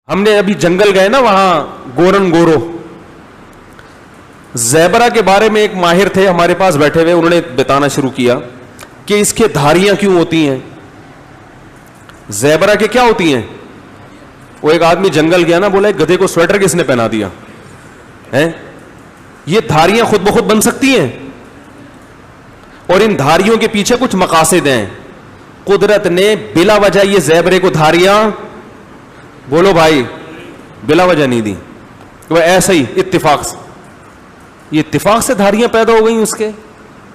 ہم نے ابھی جنگل گئے نا, وہاں گورن گورو, زیبرا کے بارے میں ایک ماہر تھے ہمارے پاس بیٹھے ہوئے, انہوں نے بتانا شروع کیا کہ اس کے دھاریاں کیوں ہوتی ہیں, زیبرا کے کیا ہوتی ہیں. وہ ایک آدمی جنگل گیا نا, بولا گدھے کو سویٹر کس نے پہنا دیا ہے, یہ دھاریاں خود بخود بن سکتی ہیں, اور ان دھاریوں کے پیچھے کچھ مقاصد ہیں. قدرت نے بلا وجہ یہ زیبرے کو دھاریاں, بولو بھائی, بلا وجہ نہیں دی, وہ ایسا ہی اتفاق سے, یہ اتفاق سے دھاریاں پیدا ہو گئی اس کے.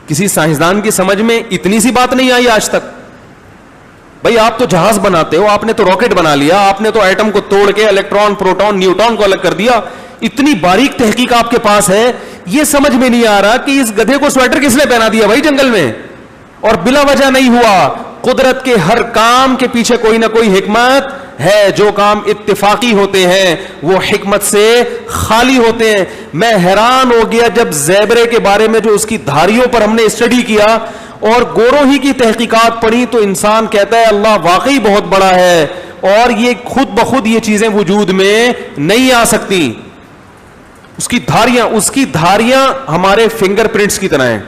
کسی سائنسدان کی سمجھ میں اتنی سی بات نہیں آئی آج تک. بھائی آپ تو جہاز بناتے ہو, آپ نے تو راکٹ بنا لیا, آپ نے تو ایٹم کو توڑ کے الیکٹران پروٹون نیوٹرون کو الگ کر دیا, اتنی باریک تحقیق آپ کے پاس ہے, یہ سمجھ میں نہیں آ رہا کہ اس گدھے کو سویٹر کس نے پہنا دیا بھائی جنگل میں, اور بلا وجہ نہیں ہوا. قدرت کے ہر کام کے پیچھے کوئی نہ کوئی حکمت ہے. جو کام اتفاقی ہوتے ہیں وہ حکمت سے خالی ہوتے ہیں. میں حیران ہو گیا جب زیبرے کے بارے میں جو اس کی دھاریوں پر ہم نے اسٹڈی کیا اور گوروں ہی کی تحقیقات پڑھی, تو انسان کہتا ہے اللہ واقعی بہت بڑا ہے, اور یہ خود بخود یہ چیزیں وجود میں نہیں آ سکتی. اس کی دھاریاں ہمارے فنگر پرنٹس کی طرح ہیں.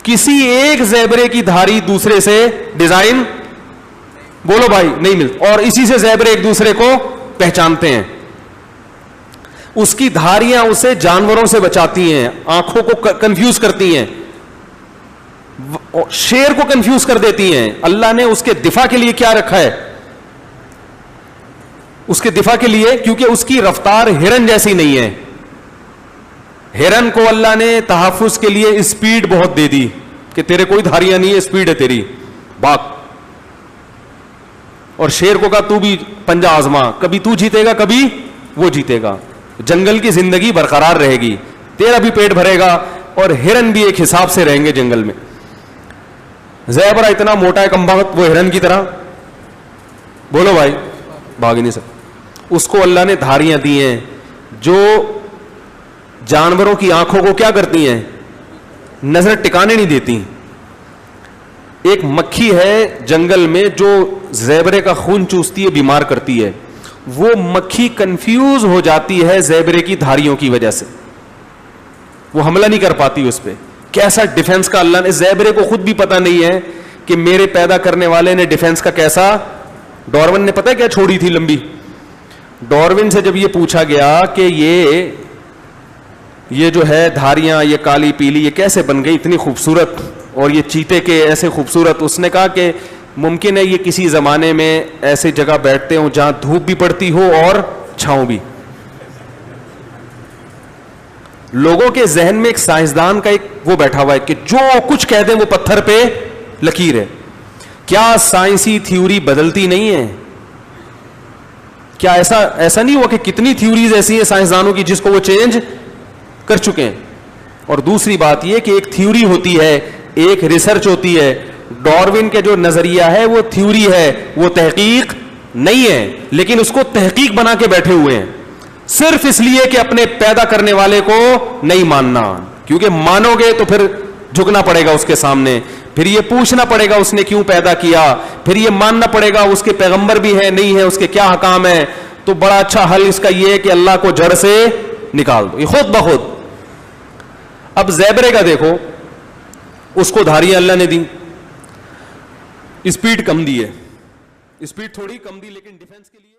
کسی ایک زیبرے کی دھاری دوسرے سے ڈیزائن, بولو بھائی, نہیں ملتی, اور اسی سے زیبرے ایک دوسرے کو پہچانتے ہیں. اس کی دھاریاں اسے جانوروں سے بچاتی ہیں, آنکھوں کو کنفیوز کرتی ہیں, شیر کو کنفیوز کر دیتی ہیں. اللہ نے اس کے دفاع کے لیے کیا رکھا ہے, اس کے دفاع کے لیے, کیونکہ اس کی رفتار ہرن جیسی نہیں ہے. ہرن کو اللہ نے تحفظ کے لیے اسپیڈ بہت دے دی کہ تیرے کوئی دھاریاں نہیں ہے, اسپیڈ ہے تیری, بھاگ. اور شیر کو کہا تو بھی پنجہ آزما, کبھی تو جیتے گا کبھی وہ جیتے گا, جنگل کی زندگی برقرار رہے گی, تیرا بھی پیٹ بھرے گا, اور ہرن بھی ایک حساب سے رہیں گے جنگل میں. زیبرا اتنا موٹا ہے کم بخت, وہ ہرن کی طرح, بولو بھائی, بھاگ ہی نہیں سکتا. اس کو اللہ نے دھاریاں دی ہیں جو جانوروں کی آنکھوں کو کیا کرتی ہیں, نظر ٹکانے نہیں دیتی. ایک مکھی ہے جنگل میں جو زیبرے کا خون چوستی ہے, بیمار کرتی ہے. وہ مکھی کنفیوز ہو جاتی ہے زیبرے کی دھاریوں کی وجہ سے, وہ حملہ نہیں کر پاتی اس پہ. کیسا ڈیفنس کا اللہ نے, زیبرے کو خود بھی پتا نہیں ہے کہ میرے پیدا کرنے والے نے ڈیفنس کا کیسا. ڈارون نے پتا کیا چھوڑی تھی لمبی, ڈارون سے جب یہ پوچھا گیا کہ یہ جو ہے دھاریاں, یہ کالی پیلی, یہ کیسے بن گئی اتنی خوبصورت, اور یہ چیتے کے ایسے خوبصورت, اس نے کہا کہ ممکن ہے یہ کسی زمانے میں ایسی جگہ بیٹھتے ہوں جہاں دھوپ بھی پڑتی ہو اور چھاؤں بھی. لوگوں کے ذہن میں ایک سائنسدان کا ایک وہ بیٹھا ہوا ہے کہ جو کچھ کہہ دیں وہ پتھر پہ لکیر ہے. کیا سائنسی تھیوری بدلتی نہیں ہے؟ کیا ایسا نہیں ہوا کہ کتنی تھیوریز ایسی ہیں سائنسدانوں کی جس کو وہ چینج کر چکے ہیں. اور دوسری بات یہ کہ ایک تھیوری ہوتی ہے, ایک ریسرچ ہوتی ہے. ڈارون کے جو نظریہ ہے وہ تھیوری ہے, وہ تحقیق نہیں ہے, لیکن اس کو تحقیق بنا کے بیٹھے ہوئے ہیں صرف اس لیے کہ اپنے پیدا کرنے والے کو نہیں ماننا, کیونکہ مانو گے تو پھر جھکنا پڑے گا اس کے سامنے, پھر یہ پوچھنا پڑے گا اس نے کیوں پیدا کیا, پھر یہ ماننا پڑے گا اس کے پیغمبر بھی ہے نہیں ہے, اس کے کیا حکام ہے. تو بڑا اچھا حل اس کا یہ ہے کہ اللہ کو جڑ سے نکال دو, یہ خود بخود. اب زیبرے کا دیکھو, اس کو دھاریاں اللہ نے دی, اسپیڈ کم دی ہے, اسپیڈ تھوڑی کم دی, لیکن ڈیفنس کے لیے